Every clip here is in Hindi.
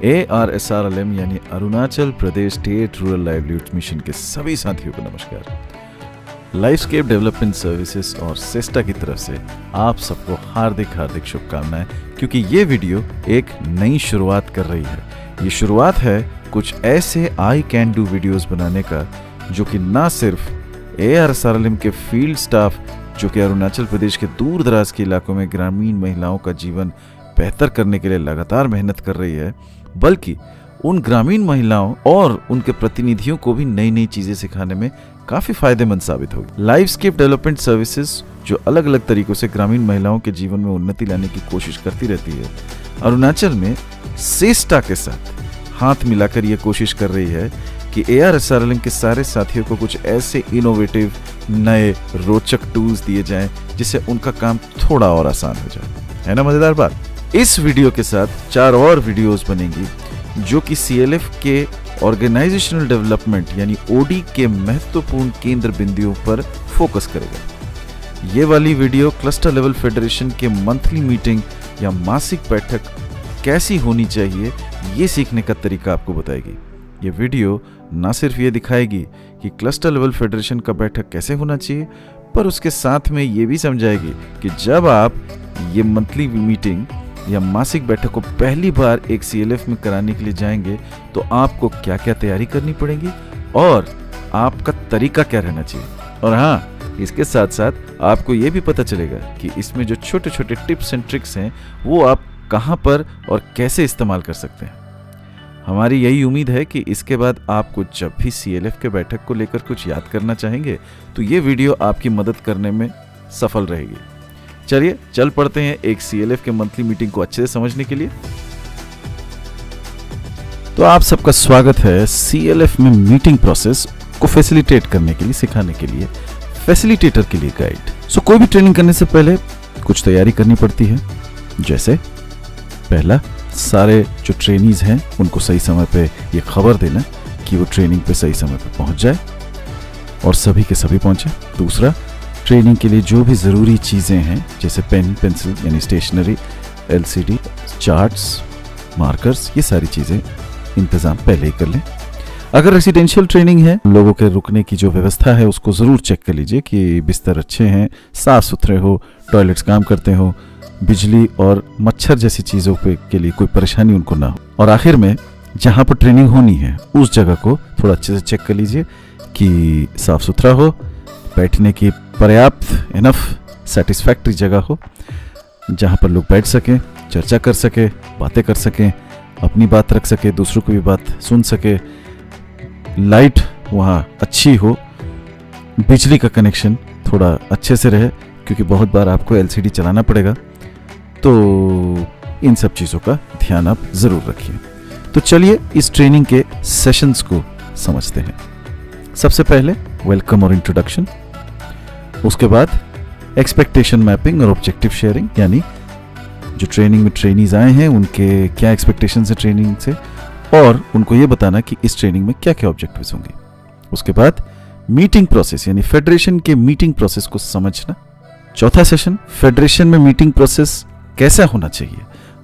ARSRLM यानी Arunachal Pradesh state rural livelihood mission के सभी साथियों को नमस्कार। लाइफस्केप डेवलपमेंट सर्विसेज और सेस्टा की तरफ से आप सबको हार्दिक शुभकामनाएं, क्योंकि ये वीडियो एक नई शुरुआत कर रही है। ये शुरुआत है कुछ ऐसे आई कैन डू वीडियोस बनाने का जो कि ना सिर्फ ARSRLM के फील्ड स्टाफ जो कि अरुणाचल प्रदेश के दूर दराज के इलाकों में ग्रामीण महिलाओं का जीवन बेहतर करने के लिए लगातार मेहनत कर रही है, बल्कि उन ग्रामीण महिलाओं और उनके प्रतिनिधियों को भी नई नई चीजें सिखाने में काफी फायदेमंद साबित होगी। लाइफस्केप डेवलपमेंट सर्विसेज जो अलग अलग तरीकों से ग्रामीण महिलाओं के जीवन में उन्नति लाने की कोशिश करती रहती है, अरुणाचल में सेस्टा के साथ हाथ मिलाकर यह कोशिश कर रही है कि ARSRLM के सारे साथियों को कुछ ऐसे इनोवेटिव नए रोचक टूल्स दिए जाएं जिससे उनका काम थोड़ा और आसान हो जाए। है ना मजेदार बात? इस वीडियो के साथ 4 और वीडियोस बनेंगी जो कि CLF के ऑर्गेनाइजेशनल डेवलपमेंट यानी OD के महत्वपूर्ण केंद्र बिंदुओं पर फोकस करेगा। ये वाली वीडियो क्लस्टर लेवल फेडरेशन के मंथली मीटिंग या मासिक बैठक कैसी होनी चाहिए ये सीखने का तरीका आपको बताएगी। ये वीडियो ना सिर्फ ये दिखाएगी कि क्लस्टर लेवल फेडरेशन का बैठक कैसे होना चाहिए, पर उसके साथ में ये भी समझाएगी कि जब आप ये मंथली मीटिंग या मासिक बैठक को पहली बार एक CLF में कराने के लिए जाएंगे तो आपको क्या क्या तैयारी करनी पड़ेगी और आपका तरीका क्या रहना चाहिए। और हाँ, इसके साथ साथ आपको ये भी पता चलेगा कि इसमें जो छोटे छोटे टिप्स एंड ट्रिक्स हैं वो आप कहाँ पर और कैसे इस्तेमाल कर सकते हैं। हमारी यही उम्मीद है कि इसके बाद आपको जब भी CLF के बैठक को लेकर कुछ याद करना चाहेंगे तो ये वीडियो आपकी मदद करने में सफल रहेगी। चलिए चल पड़ते हैं एक CLF के मंथली मीटिंग को अच्छे से समझने के लिए। तो आप सबका स्वागत है CLF में मीटिंग प्रोसेस को फैसिलिटेट करने के लिए, सिखाने के लिए फैसिलिटेटर के लिए गाइड। कोई भी ट्रेनिंग करने से पहले कुछ तैयारी करनी पड़ती है। जैसे पहला, सारे जो ट्रेनीज हैं उनको सही समय पे ये खबर देना कि वो ट्रेनिंग पे सही समय पे पहुंच जाए और सभी के सभी पहुंचे। दूसरा, ट्रेनिंग के लिए जो भी ज़रूरी चीज़ें हैं जैसे पेन पेंसिल यानी स्टेशनरी, LCD, चार्ट्स, मार्कर्स, ये सारी चीज़ें इंतज़ाम पहले ही कर लें। अगर रेसिडेंशियल ट्रेनिंग है, लोगों के रुकने की जो व्यवस्था है उसको ज़रूर चेक कर लीजिए कि बिस्तर अच्छे हैं, साफ़ सुथरे हो, टॉयलेट्स काम करते हो, बिजली और मच्छर जैसी चीज़ों के लिए कोई परेशानी उनको ना हो। और आखिर में जहाँ पर ट्रेनिंग होनी है उस जगह को थोड़ा अच्छे से चेक कर लीजिए कि साफ़ सुथरा हो, बैठने की पर्याप्त इनफ सेटिस्फैक्ट्री जगह हो जहाँ पर लोग बैठ सकें, चर्चा कर सके, बातें कर सकें, अपनी बात रख सके, दूसरों की भी बात सुन सके, लाइट वहाँ अच्छी हो, बिजली का कनेक्शन थोड़ा अच्छे से रहे क्योंकि बहुत बार आपको LCD चलाना पड़ेगा, तो इन सब चीज़ों का ध्यान आप ज़रूर रखिए। तो चलिए इस ट्रेनिंग के सेशंस को समझते हैं। सबसे पहले वेलकम और इंट्रोडक्शन, उसके बाद एक्सपेक्टेशन मैपिंग और ऑब्जेक्टिव शेयरिंग, यानी जो ट्रेनिंग में ट्रेनीज आए हैं उनके क्या एक्सपेक्टेशन है ट्रेनिंग से और उनको ये बताना कि इस ट्रेनिंग में क्या क्या ऑब्जेक्टिव्स होंगे। उसके बाद मीटिंग प्रोसेस यानी फेडरेशन के मीटिंग प्रोसेस को समझना। चौथा सेशन, फेडरेशन में मीटिंग प्रोसेस कैसा होना चाहिए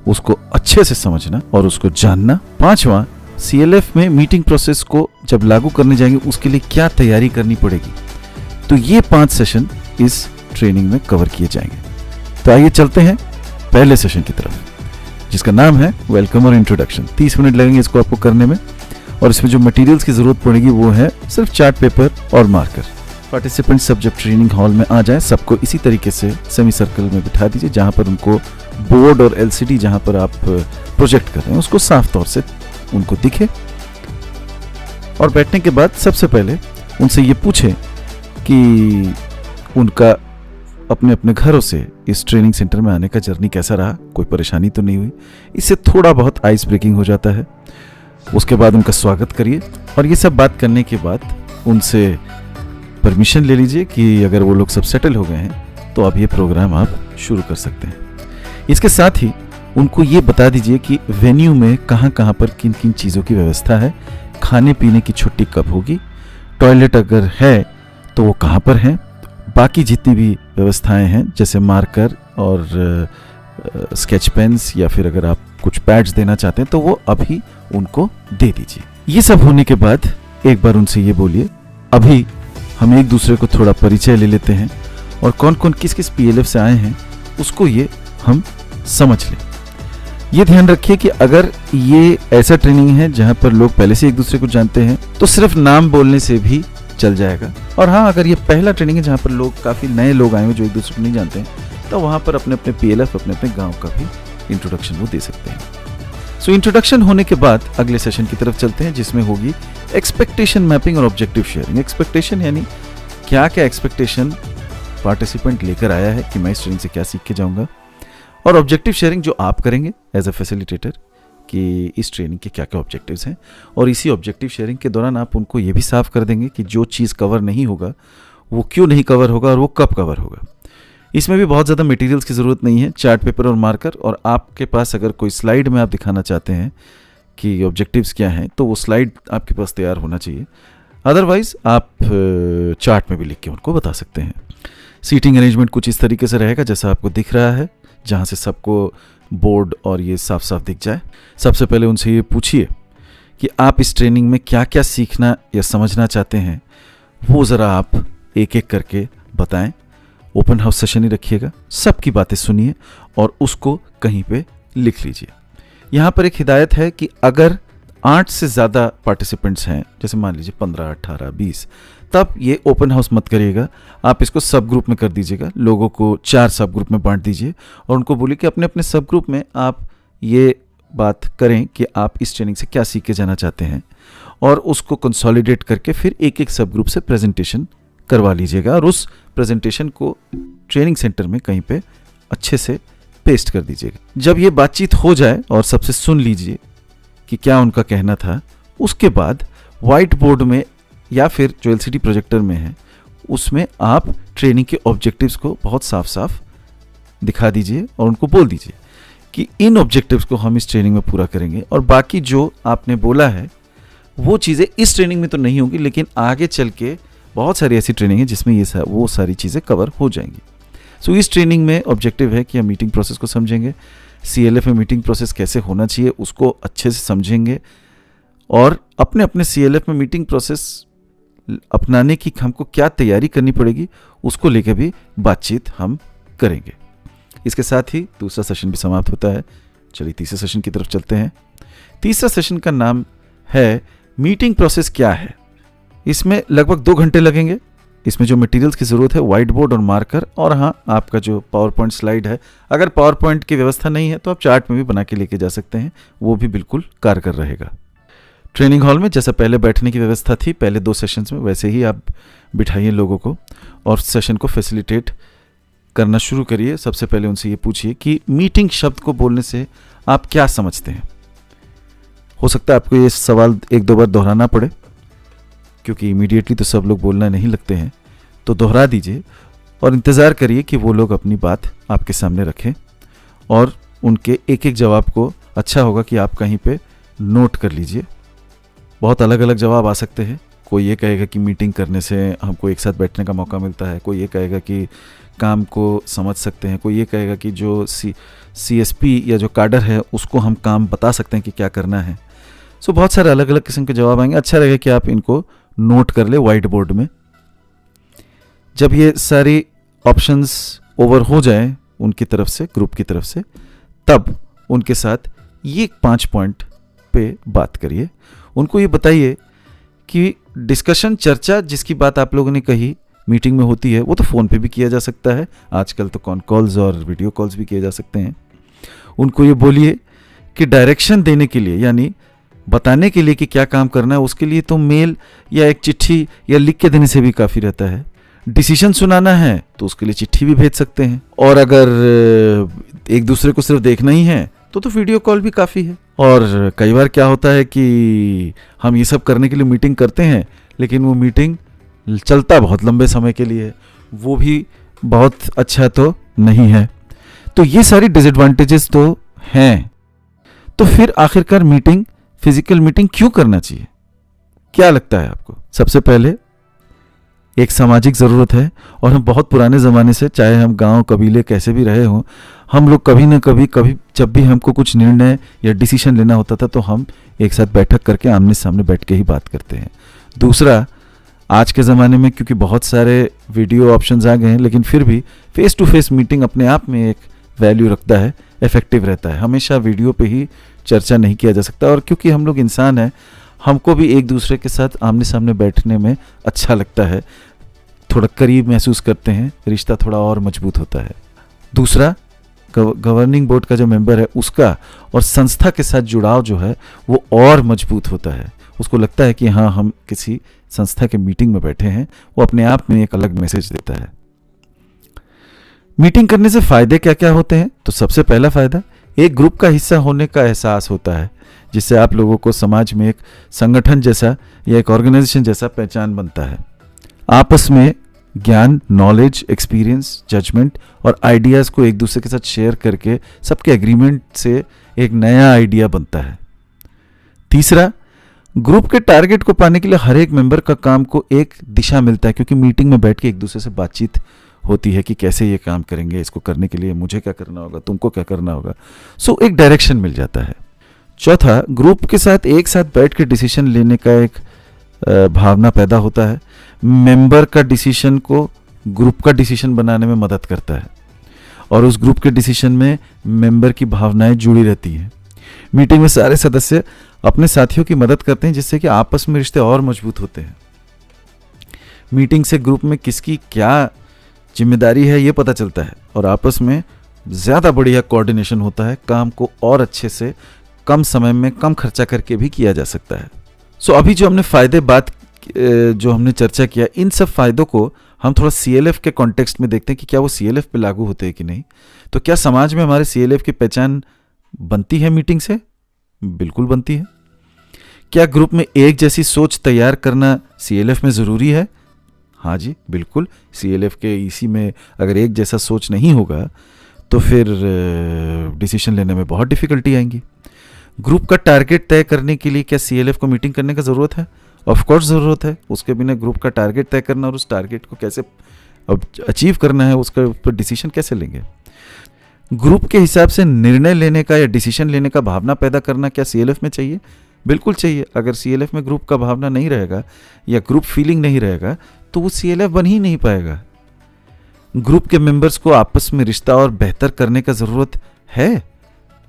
उसको अच्छे से समझना और उसको जानना। पांचवा, CLF में मीटिंग प्रोसेस को जब लागू करने जाएंगे उसके लिए क्या तैयारी करनी पड़ेगी। तो ये 5 सेशन इस ट्रेनिंग में कवर किए जाएंगे। तो आइए चलते हैं पहले सेशन की तरफ जिसका नाम है वेलकम और इंट्रोडक्शन। 30 मिनट लगेंगे इसको आपको करने में और इसमें जो मटेरियल्स की जरूरत पड़ेगी वो है सिर्फ चार्ट पेपर और मार्कर। पार्टिसिपेंट्स सब जब ट्रेनिंग हॉल में आ जाए सबको इसी तरीके से सेमी सर्कल में बिठा दीजिए जहां पर उनको बोर्ड और LCD जहां पर आप प्रोजेक्ट कर रहे हैं उसको साफ तौर से उनको दिखे। और बैठने के बाद सबसे पहले उनसे ये पूछे कि उनका अपने अपने घरों से इस ट्रेनिंग सेंटर में आने का जर्नी कैसा रहा, कोई परेशानी तो नहीं हुई। इससे थोड़ा बहुत आइस ब्रेकिंग हो जाता है। उसके बाद उनका स्वागत करिए और ये सब बात करने के बाद उनसे परमिशन ले लीजिए कि अगर वो लोग सब सेटल हो गए हैं तो अब ये प्रोग्राम आप शुरू कर सकते हैं। इसके साथ ही उनको ये बता दीजिए कि वेन्यू में कहाँ कहाँ पर किन किन चीज़ों की व्यवस्था है, खाने पीने की छुट्टी कब होगी, टॉयलेट अगर है तो वो कहाँ पर है, बाकी जितनी भी व्यवस्थाएं हैं जैसे मार्कर और स्केच पेन्स या फिर अगर आप कुछ पैड्स देना चाहते हैं तो वो अभी उनको दे दीजिए। ये सब होने के बाद एक बार उनसे ये बोलिए, अभी हम एक दूसरे को थोड़ा परिचय ले लेते हैं और कौन कौन किस किस PLF से आए हैं उसको ये हम समझ लें। ये ध्यान रखिए कि अगर ये ऐसा ट्रेनिंग है जहां पर लोग पहले से एक दूसरे को जानते हैं तो सिर्फ नाम बोलने से भी चल जाएगा। और हाँ, अगर ये पहला ट्रेनिंग है जहां पर लोग काफ़ी नए लोग आए हैं जो एक दूसरे को नहीं जानते हैं तो वहां पर अपने अपने PLF अपने अपने गाँव का भी इंट्रोडक्शन वो दे सकते हैं। सो इंट्रोडक्शन होने के बाद अगले सेशन की तरफ चलते हैं जिसमें होगी एक्सपेक्टेशन मैपिंग और ऑब्जेक्टिव शेयरिंग। एक्सपेक्टेशन यानी क्या क्या एक्सपेक्टेशन पार्टिसिपेंट लेकर आया है कि मैं इस ट्रेनिंग से क्या सीख के जाऊंगा, और ऑब्जेक्टिव शेयरिंग जो आप करेंगे एज अ फैसिलिटेटर कि इस ट्रेनिंग के क्या क्या ऑब्जेक्टिव्स हैं। और इसी ऑब्जेक्टिव शेयरिंग के दौरान आप उनको ये भी साफ कर देंगे कि जो चीज़ कवर नहीं होगा वो क्यों नहीं कवर होगा और वो कब कवर होगा। इसमें भी बहुत ज़्यादा मटेरियल्स की ज़रूरत नहीं है, चार्ट पेपर और मार्कर, और आपके पास अगर कोई स्लाइड में आप दिखाना चाहते हैं कि ऑब्जेक्टिव्स क्या हैं तो वो स्लाइड आपके पास तैयार होना चाहिए। अदरवाइज आप चार्ट में भी लिख के उनको बता सकते हैं। सीटिंग अरेंजमेंट कुछ इस तरीके से रहेगा जैसा आपको दिख रहा है, जहाँ से सबको बोर्ड और ये साफ साफ दिख जाए। सबसे पहले उनसे ये पूछिए कि आप इस ट्रेनिंग में क्या क्या सीखना या समझना चाहते हैं, वो ज़रा आप एक एक करके बताएं। ओपन हाउस सेशन ही रखिएगा, सबकी बातें सुनिए और उसको कहीं पे लिख लीजिए। यहाँ पर एक हिदायत है कि अगर 8 से ज़्यादा पार्टिसिपेंट्स हैं, जैसे मान लीजिए 15, 18, 20, तब ये ओपन हाउस मत करिएगा, आप इसको सब ग्रुप में कर दीजिएगा। लोगों को 4 सब ग्रुप में बांट दीजिए और उनको बोलिए कि अपने अपने सब ग्रुप में आप ये बात करें कि आप इस ट्रेनिंग से क्या सीख के जाना चाहते हैं, और उसको कंसोलिडेट करके फिर एक एक सब ग्रुप से प्रेजेंटेशन करवा लीजिएगा और उस प्रेजेंटेशन को ट्रेनिंग सेंटर में कहीं पे अच्छे से पेस्ट कर दीजिएगा। जब ये बातचीत हो जाए और सबसे सुन लीजिए कि क्या उनका कहना था, उसके बाद वाइट बोर्ड में या फिर जो LCD प्रोजेक्टर में है उसमें आप ट्रेनिंग के ऑब्जेक्टिव्स को बहुत साफ साफ दिखा दीजिए और उनको बोल दीजिए कि इन ऑब्जेक्टिव्स को हम इस ट्रेनिंग में पूरा करेंगे, और बाकी जो आपने बोला है वो चीज़ें इस ट्रेनिंग में तो नहीं होंगी, लेकिन आगे चल के बहुत सारी ऐसी ट्रेनिंग है जिसमें ये वो सारी चीज़ें कवर हो जाएंगी। सो इस ट्रेनिंग में ऑब्जेक्टिव है कि हम मीटिंग प्रोसेस को समझेंगे, CLF में मीटिंग प्रोसेस कैसे होना चाहिए उसको अच्छे से समझेंगे, और अपने अपने CLF में मीटिंग प्रोसेस अपनाने की हमको क्या तैयारी करनी पड़ेगी उसको लेकर भी बातचीत हम करेंगे। इसके साथ ही दूसरा सेशन भी समाप्त होता है। चलिए तीसरे सेशन की तरफ चलते हैं। तीसरा सेशन का नाम है मीटिंग प्रोसेस क्या है। इसमें लगभग 2 घंटे लगेंगे। इसमें जो मटेरियल्स की ज़रूरत है व्हाइट बोर्ड और मार्कर, और हाँ आपका जो पावर पॉइंट स्लाइड है, अगर पावर पॉइंट की व्यवस्था नहीं है तो आप चार्ट में भी बना के लेके जा सकते हैं, वो भी बिल्कुल कारगर रहेगा। ट्रेनिंग हॉल में जैसा पहले बैठने की व्यवस्था थी पहले 2 सेशंस में, वैसे ही आप बिठाइए लोगों को और सेशन को फैसिलिटेट करना शुरू करिए। सबसे पहले उनसे ये पूछिए कि मीटिंग शब्द को बोलने से आप क्या समझते हैं। हो सकता है आपको ये सवाल 1-2 बार दोहराना पड़े, क्योंकि इमीडिएटली तो सब लोग बोलना नहीं लगते हैं, तो दोहरा दीजिए और इंतज़ार करिए कि वो लोग अपनी बात आपके सामने रखें, और उनके एक एक जवाब को अच्छा होगा कि आप कहीं पे नोट कर लीजिए। बहुत अलग अलग जवाब आ सकते हैं। कोई ये कहेगा कि मीटिंग करने से हमको एक साथ बैठने का मौका मिलता है, कोई ये कहेगा कि काम को समझ सकते हैं, कोई ये कहेगा कि जो CSP या जो काडर है उसको हम काम बता सकते हैं कि क्या करना है। सो बहुत सारे अलग अलग किस्म के जवाब आएंगे। अच्छा रहेगा कि आप इनको नोट कर ले व्हाइट बोर्ड में। जब ये सारी ऑप्शंस ओवर हो जाए उनकी तरफ से, ग्रुप की तरफ से, तब उनके साथ ये 5 पॉइंट पे बात करिए। उनको ये बताइए कि डिस्कशन, चर्चा जिसकी बात आप लोगों ने कही मीटिंग में होती है, वो तो फ़ोन पे भी किया जा सकता है, आजकल तो कॉन कॉल्स और वीडियो कॉल्स भी किए जा सकते हैं। उनको ये बोलिए कि डायरेक्शन देने के लिए, यानी बताने के लिए कि क्या काम करना है, उसके लिए तो मेल या एक चिट्ठी या लिख के देने से भी काफ़ी रहता है। डिसीजन सुनाना है तो उसके लिए चिट्ठी भी भेज सकते हैं, और अगर एक दूसरे को सिर्फ देखना ही है तो वीडियो कॉल भी काफ़ी है। और कई बार क्या होता है कि हम ये सब करने के लिए मीटिंग करते हैं, लेकिन वो मीटिंग चलता बहुत लंबे समय के लिए है, वो भी बहुत अच्छा तो नहीं है। तो ये सारी डिसएडवांटेजेस तो हैं। तो फिर आखिरकार मीटिंग, फिजिकल मीटिंग क्यों करना चाहिए, क्या लगता है आपको? सबसे पहले एक सामाजिक ज़रूरत है और हम बहुत पुराने ज़माने से, चाहे हम गांव कबीले कैसे भी रहे हों, हम लोग कभी ना कभी जब भी हमको कुछ निर्णय या डिसीजन लेना होता था तो हम एक साथ बैठक करके आमने सामने बैठ के ही बात करते हैं। दूसरा, आज के ज़माने में क्योंकि बहुत सारे वीडियो ऑप्शंस आ गए हैं, लेकिन फिर भी फेस टू फेस मीटिंग अपने आप में एक वैल्यू रखता है, इफेक्टिव रहता है। हमेशा वीडियो पे ही चर्चा नहीं किया जा सकता, और क्योंकि हम लोग इंसान हैं, हमको भी एक दूसरे के साथ आमने सामने बैठने में अच्छा लगता है, थोड़ा करीब महसूस करते हैं, रिश्ता थोड़ा और मजबूत होता है। दूसरा, गवर्निंग बोर्ड का जो मेंबर है उसका और संस्था के साथ जुड़ाव जो है वो और मजबूत होता है। उसको लगता है कि हाँ, हम किसी संस्था के मीटिंग में बैठे हैं, वो अपने आप में एक अलग मैसेज देता है। मीटिंग करने से फ़ायदे क्या क्या होते हैं? तो सबसे पहला फ़ायदा, एक ग्रुप का हिस्सा होने का एहसास होता है, जिससे आप लोगों को समाज में एक संगठन जैसा या एक ऑर्गेनाइजेशन जैसा पहचान बनता है। आपस में ज्ञान, नॉलेज, एक्सपीरियंस, जजमेंट और आइडियाज़ को एक दूसरे के साथ शेयर करके सबके एग्रीमेंट से एक नया आइडिया बनता है। तीसरा, ग्रुप के टारगेट को पाने के लिए हर एक मेंबर का काम को एक दिशा मिलता है, क्योंकि मीटिंग में बैठ के एक दूसरे से बातचीत होती है कि कैसे ये काम करेंगे, इसको करने के लिए मुझे क्या करना होगा, तुमको क्या करना होगा। सो एक डायरेक्शन मिल जाता है। चौथा, ग्रुप के साथ एक साथ बैठ के डिसीजन लेने का एक भावना पैदा होता है। मेंबर का डिसीजन को ग्रुप का डिसीजन बनाने में मदद करता है, और उस ग्रुप के डिसीजन में मेंबर की भावनाएं जुड़ी रहती हैं। मीटिंग में सारे सदस्य अपने साथियों की मदद करते हैं, जिससे कि आपस में रिश्ते और मजबूत होते हैं। मीटिंग से ग्रुप में किसकी क्या जिम्मेदारी है ये पता चलता है, और आपस में ज़्यादा बढ़िया कोऑर्डिनेशन होता है। काम को और अच्छे से कम समय में कम खर्चा करके भी किया जा सकता है। सो अभी जो हमने फ़ायदे जो हमने चर्चा किया, इन सब फ़ायदों को हम थोड़ा CLF के कॉन्टेक्स्ट में देखते हैं कि क्या वो CLF पे लागू होते हैं कि नहीं। तो क्या समाज में हमारे CLF की पहचान बनती है मीटिंग से? बिल्कुल बनती है। क्या ग्रुप में एक जैसी सोच तैयार करना CLF में ज़रूरी है? हाँ जी, बिल्कुल। CLF के EC में अगर एक जैसा सोच नहीं होगा तो फिर डिसीजन लेने में बहुत डिफ़िकल्टी आएंगी। ग्रुप का टारगेट तय करने के लिए क्या CLF को मीटिंग करने का ज़रूरत है? ऑफ कोर्स ज़रूरत है। उसके बिना ग्रुप का टारगेट तय करना और उस टारगेट को कैसे अचीव करना है, उसका ऊपर डिसीजन कैसे लेंगे। ग्रुप के हिसाब से निर्णय लेने का या डिसीजन लेने का भावना पैदा करना क्या CLF में चाहिए? बिल्कुल चाहिए। अगर CLF में ग्रुप का भावना नहीं रहेगा या ग्रुप फीलिंग नहीं रहेगा तो वो CLF बन ही नहीं पाएगा। ग्रुप के मेंबर्स को आपस में रिश्ता और बेहतर करने का ज़रूरत है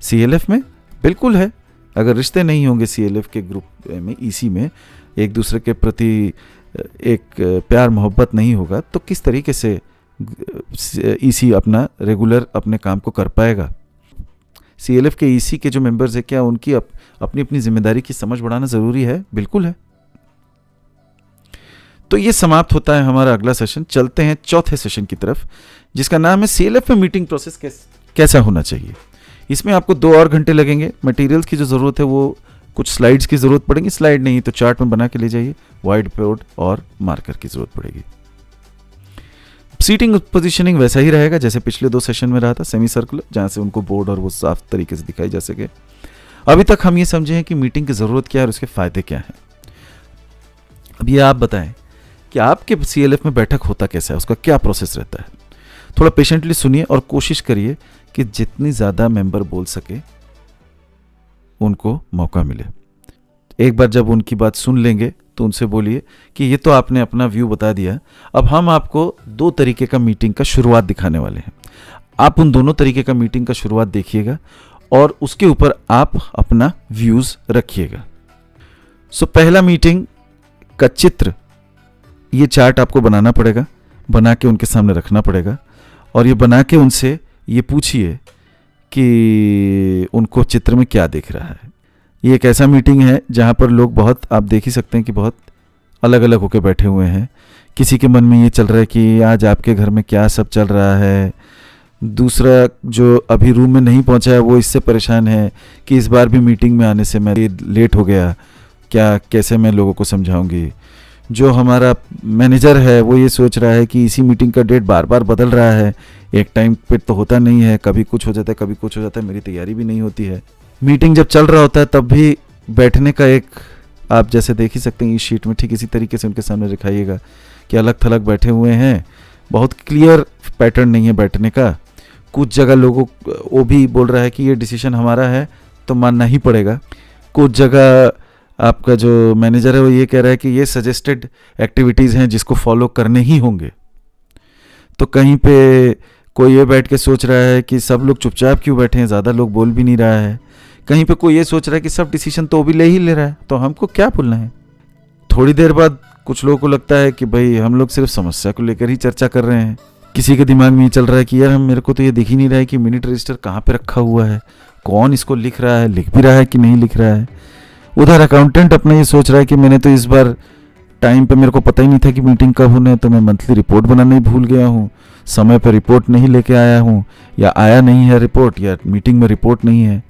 CLF में? बिल्कुल है। अगर रिश्ते नहीं होंगे CLF के ग्रुप में, EC में, एक दूसरे के प्रति एक प्यार मोहब्बत नहीं होगा तो किस तरीके से EC अपना रेगुलर अपने काम को कर पाएगा। CLF के EC के जो मेंबर्स है, क्या उनकी अपनी अपनी जिम्मेदारी की समझ बढ़ाना ज़रूरी है? बिल्कुल है। तो ये समाप्त होता है हमारा अगला सेशन। चलते हैं चौथे सेशन की तरफ, जिसका नाम है CLF में मीटिंग प्रोसेस कैसा होना चाहिए। इसमें आपको 2 और घंटे लगेंगे। मटेरियल्स की जो ज़रूरत है वो कुछ स्लाइड्स की ज़रूरत पड़ेगी, स्लाइड नहीं तो चार्ट में बना के ले जाइए। वाइट बोर्ड और मार्कर की ज़रूरत पड़ेगी। सीटिंग पोजीशनिंग वैसा ही रहेगा जैसे पिछले 2 सेशन में रहा था, सेमी सर्कुलर, जहाँ से उनको बोर्ड और वो साफ तरीके से दिखाई जा सके। अभी तक हम ये समझे हैं कि मीटिंग की ज़रूरत क्या है और उसके फ़ायदे क्या हैं। अब ये आप बताएं कि आपके CLF में बैठक होता कैसा है, उसका क्या प्रोसेस रहता है। थोड़ा पेशेंटली सुनिए और कोशिश करिए कि जितनी ज़्यादा मेंबर बोल सके उनको मौका मिले। एक बार जब उनकी बात सुन लेंगे तो उनसे बोलिए कि ये तो आपने अपना व्यू बता दिया, अब हम आपको 2 तरीके का मीटिंग का शुरुआत दिखाने वाले हैं। आप उन दोनों तरीके का मीटिंग का शुरुआत देखिएगा और उसके ऊपर आप अपना व्यूज़ रखिएगा। सो पहला मीटिंग का चित्र, ये चार्ट आपको बनाना पड़ेगा, बना के उनके सामने रखना पड़ेगा, और ये बना के उनसे ये पूछिए कि उनको चित्र में क्या दिख रहा है। ये एक ऐसा मीटिंग है जहाँ पर लोग बहुत, आप देख ही सकते हैं कि बहुत अलग अलग होकर बैठे हुए हैं। किसी के मन में ये चल रहा है कि आज आपके घर में क्या सब चल रहा है। दूसरा जो अभी रूम में नहीं पहुँचा है वो इससे परेशान है कि इस बार भी मीटिंग में आने से मैं लेट हो गया, क्या कैसे मैं लोगों को समझाऊंगी। जो हमारा मैनेजर है वो ये सोच रहा है कि इसी मीटिंग का डेट बार बार बदल रहा है, एक टाइम पे तो होता नहीं है, कभी कुछ हो जाता है कभी कुछ हो जाता है, मेरी तैयारी भी नहीं होती है। मीटिंग जब चल रहा होता है तब भी बैठने का एक आप जैसे देख ही सकते हैं इस शीट में, ठीक इसी तरीके से उनके सामने दिखाइएगा कि अलग थलग बैठे हुए हैं, बहुत क्लियर पैटर्न नहीं है बैठने का। कुछ जगह लोगों वो भी बोल रहा है कि ये डिसीजन हमारा है तो मानना ही पड़ेगा। कुछ जगह आपका जो मैनेजर है वो ये कह रहा है कि ये सजेस्टेड एक्टिविटीज़ हैं जिसको फॉलो करने ही होंगे। तो कहीं पे कोई ये बैठ के सोच रहा है कि सब लोग चुपचाप क्यों बैठे हैं, ज़्यादा लोग बोल भी नहीं रहा है। कहीं पे कोई ये सोच रहा है कि सब डिसीजन तो वो भी ले ही ले रहा है, तो हमको क्या बोलना है। थोड़ी देर बाद कुछ लोगों को लगता है कि भाई हम लोग सिर्फ समस्या को लेकर ही चर्चा कर रहे हैं। किसी के दिमाग में ये चल रहा है कि यार मेरे को तो ये दिख ही नहीं रहा है कि मिनट रजिस्टर कहाँ पे रखा हुआ है, कौन इसको लिख रहा है, लिख भी रहा है कि नहीं लिख रहा है। उधर अकाउंटेंट अपना ये सोच रहा है कि मैंने तो इस बार टाइम पे मेरे को पता ही नहीं था कि मीटिंग कब होना है, तो मैं मंथली रिपोर्ट बनाना ही भूल गया हूँ, समय पर रिपोर्ट नहीं लेके आया हूँ, या आया नहीं है रिपोर्ट, या मीटिंग में रिपोर्ट नहीं है।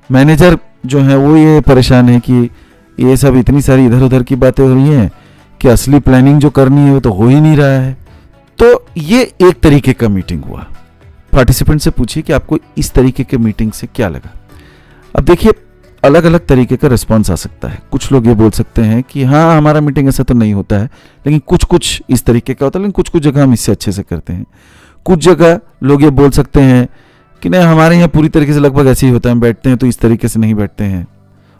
मैनेजर जो है वो ये परेशान है कि ये सब इतनी सारी इधर उधर की बातें हो रही हैं कि असली प्लानिंग जो करनी है वो तो हो ही नहीं रहा है। तो ये एक तरीके का मीटिंग हुआ। पार्टिसिपेंट से पूछिए कि आपको इस तरीके के मीटिंग से क्या लगा। अब देखिए अलग अलग तरीके का रिस्पॉन्स आ सकता है। कुछ लोग ये बोल सकते हैं कि हाँ हमारा मीटिंग ऐसा तो नहीं होता है, लेकिन कुछ कुछ इस तरीके का होता है, लेकिन कुछ कुछ जगह हम इससे अच्छे से करते हैं। कुछ जगह लोग ये बोल सकते हैं कि नहीं हमारे यहाँ पूरी तरीके से लगभग ऐसे ही होता है, हम बैठते हैं तो इस तरीके से नहीं बैठते हैं।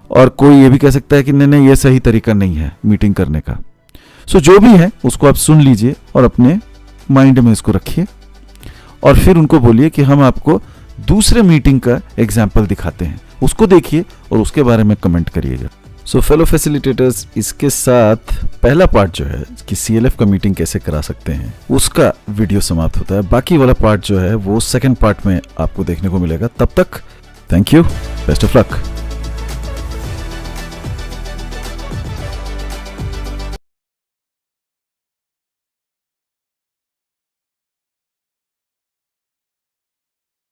और कोई ये भी कह सकता है कि नहीं ये सही तरीका नहीं है मीटिंग करने का। सो जो भी है उसको आप सुन लीजिए और अपने माइंड में इसको रखिए, और फिर उनको बोलिए कि हम आपको दूसरे मीटिंग का एग्जाम्पल दिखाते हैं, उसको देखिए और उसके बारे में कमेंट करिएगा। सो फेलो फैसिलिटेटर्स, इसके साथ पहला पार्ट जो है कि CLF का मीटिंग कैसे करा सकते हैं उसका वीडियो समाप्त होता है। बाकी वाला पार्ट जो है वो सेकंड पार्ट में आपको देखने को मिलेगा। तब तक thank you, best of luck.